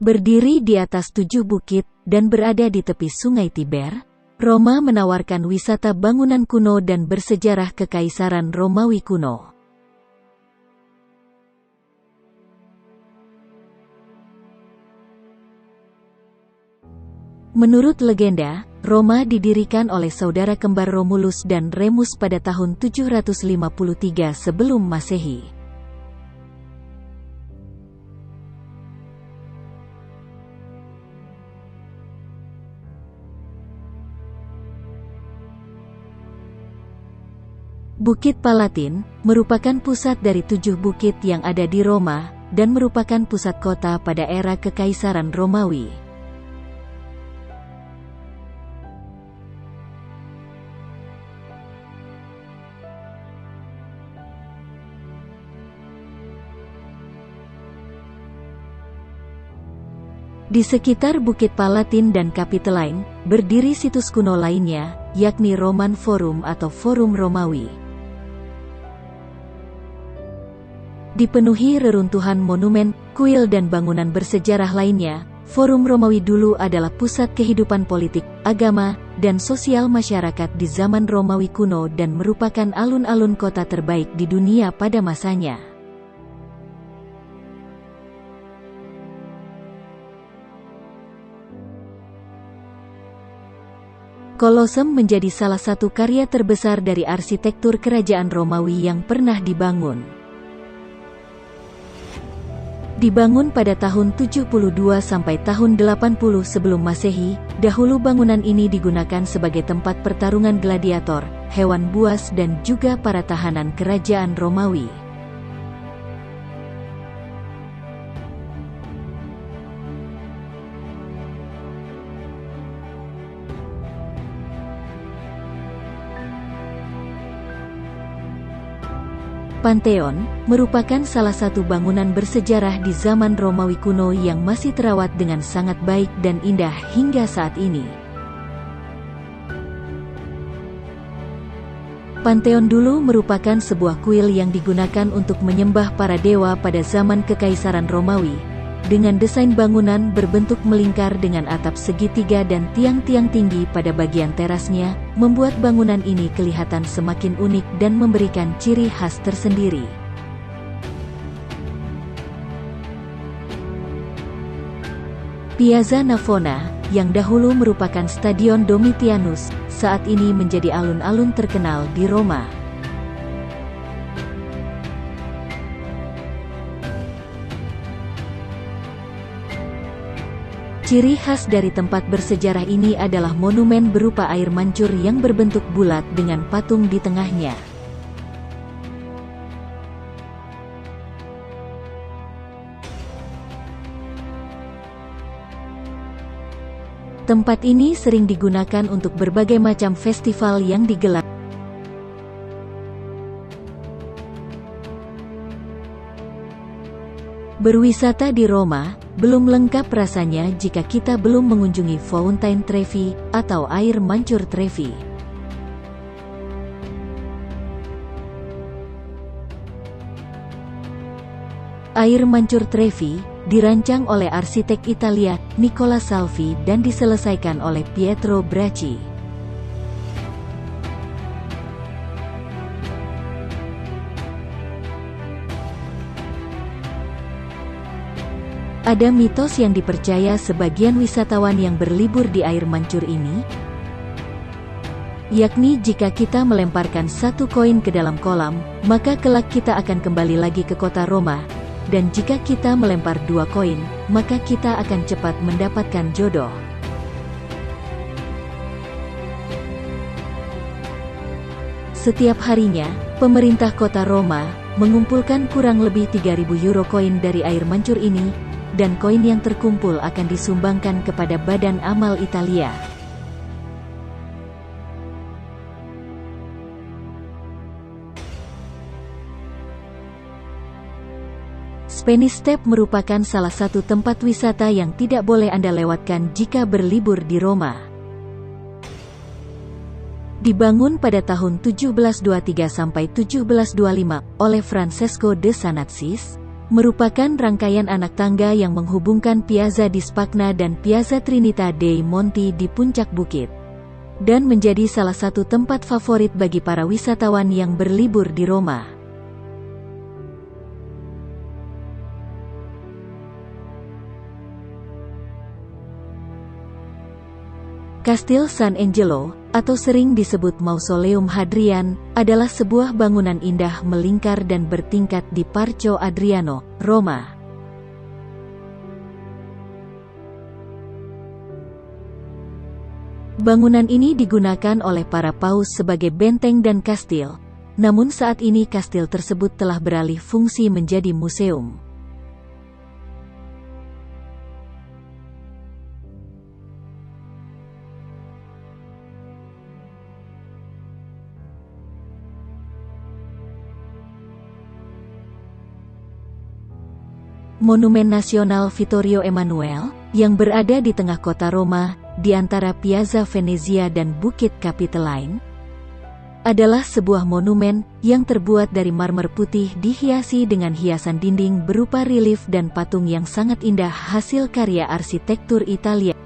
Berdiri di atas 7 bukit dan berada di tepi Sungai Tiber, Roma menawarkan wisata bangunan kuno dan bersejarah Kekaisaran Romawi kuno. Menurut legenda, Roma didirikan oleh saudara kembar Romulus dan Remus pada tahun 753 sebelum Masehi. Bukit Palatin merupakan pusat dari 7 bukit yang ada di Roma, dan merupakan pusat kota pada era Kekaisaran Romawi. Di sekitar Bukit Palatin dan Capitoline, berdiri situs kuno lainnya, yakni Roman Forum atau Forum Romawi. Dipenuhi reruntuhan monumen, kuil dan bangunan bersejarah lainnya, Forum Romawi dulu adalah pusat kehidupan politik, agama, dan sosial masyarakat di zaman Romawi kuno dan merupakan alun-alun kota terbaik di dunia pada masanya. Kolosseum menjadi salah satu karya terbesar dari arsitektur kerajaan Romawi yang pernah dibangun. Dibangun pada tahun 72 sampai tahun 80 sebelum Masehi, dahulu bangunan ini digunakan sebagai tempat pertarungan gladiator, hewan buas dan juga para tahanan kerajaan Romawi. Pantheon merupakan salah satu bangunan bersejarah di zaman Romawi kuno yang masih terawat dengan sangat baik dan indah hingga saat ini. Pantheon dulu merupakan sebuah kuil yang digunakan untuk menyembah para dewa pada zaman Kekaisaran Romawi, dengan desain bangunan berbentuk melingkar dengan atap segitiga dan tiang-tiang tinggi pada bagian terasnya, membuat bangunan ini kelihatan semakin unik dan memberikan ciri khas tersendiri. Piazza Navona, yang dahulu merupakan Stadion Domitianus, saat ini menjadi alun-alun terkenal di Roma. Ciri khas dari tempat bersejarah ini adalah monumen berupa air mancur yang berbentuk bulat dengan patung di tengahnya. Tempat ini sering digunakan untuk berbagai macam festival yang digelar. Berwisata di Roma belum lengkap rasanya jika kita belum mengunjungi Fountain Trevi atau air mancur Trevi. Air mancur Trevi dirancang oleh arsitek Italia Nicola Salvi dan diselesaikan oleh Pietro Bracci. Ada mitos yang dipercaya sebagian wisatawan yang berlibur di air mancur ini, yakni jika kita melemparkan 1 koin ke dalam kolam, maka kelak kita akan kembali lagi ke kota Roma, dan jika kita melempar 2 koin, maka kita akan cepat mendapatkan jodoh. Setiap harinya, pemerintah kota Roma mengumpulkan kurang lebih 3.000 euro koin dari air mancur ini, dan koin yang terkumpul akan disumbangkan kepada Badan Amal Italia. Spanish Step merupakan salah satu tempat wisata yang tidak boleh Anda lewatkan jika berlibur di Roma. Dibangun pada tahun 1723 sampai 1725 oleh Francesco de Sanazis, merupakan rangkaian anak tangga yang menghubungkan Piazza di Spagna dan Piazza Trinita dei Monti di puncak bukit, dan menjadi salah satu tempat favorit bagi para wisatawan yang berlibur di Roma. Kastil San Angelo, atau sering disebut Mausoleum Hadrian, adalah sebuah bangunan indah melingkar dan bertingkat di Parco Adriano, Roma. Bangunan ini digunakan oleh para paus sebagai benteng dan kastil, namun saat ini kastil tersebut telah beralih fungsi menjadi museum. Monumen Nasional Vittorio Emanuele, yang berada di tengah kota Roma, di antara Piazza Venezia dan Bukit Capitoline, adalah sebuah monumen yang terbuat dari marmer putih dihiasi dengan hiasan dinding berupa relief dan patung yang sangat indah hasil karya arsitektur Italia.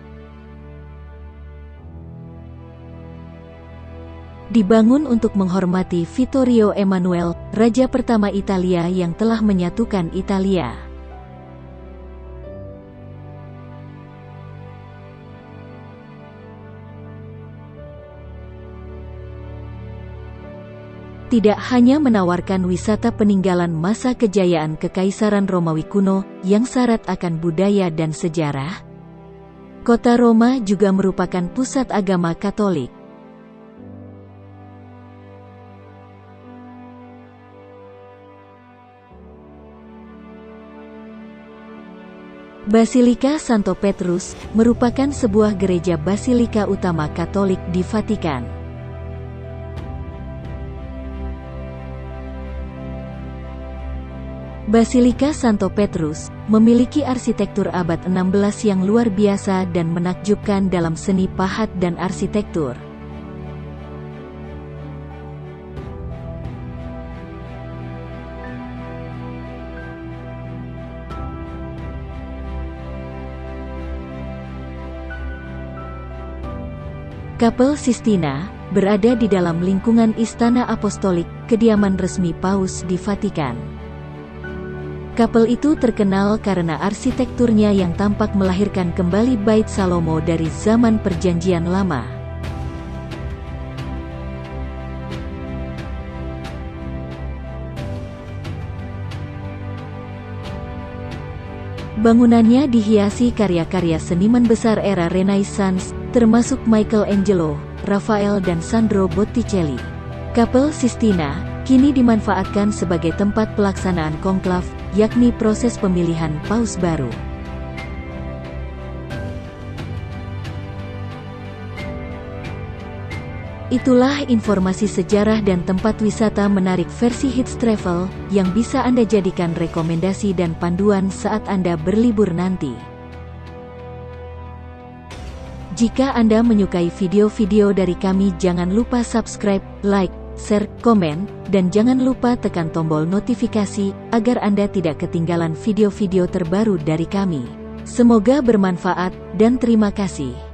Dibangun untuk menghormati Vittorio Emanuele, raja pertama Italia yang telah menyatukan Italia. Tidak hanya menawarkan wisata peninggalan masa kejayaan Kekaisaran Romawi kuno yang syarat akan budaya dan sejarah, kota Roma juga merupakan pusat agama Katolik. Basilika Santo Petrus merupakan sebuah gereja basilika utama Katolik di Vatikan. Basilika Santo Petrus memiliki arsitektur abad 16 yang luar biasa dan menakjubkan dalam seni pahat dan arsitektur. Kapel Sistina berada di dalam lingkungan Istana Apostolik, kediaman resmi Paus di Vatikan. Kapel itu terkenal karena arsitekturnya yang tampak melahirkan kembali Bait Salomo dari zaman Perjanjian Lama. Bangunannya dihiasi karya-karya seniman besar era Renaissance, termasuk Michelangelo, Raphael dan Sandro Botticelli. Kapel Sistina kini dimanfaatkan sebagai tempat pelaksanaan konklav, yakni proses pemilihan paus baru. Itulah informasi sejarah dan tempat wisata menarik versi Hits Travel, yang bisa Anda jadikan rekomendasi dan panduan saat Anda berlibur nanti. Jika Anda menyukai video-video dari kami, jangan lupa subscribe, like, share, komen, dan jangan lupa tekan tombol notifikasi, agar Anda tidak ketinggalan video-video terbaru dari kami. Semoga bermanfaat, dan terima kasih.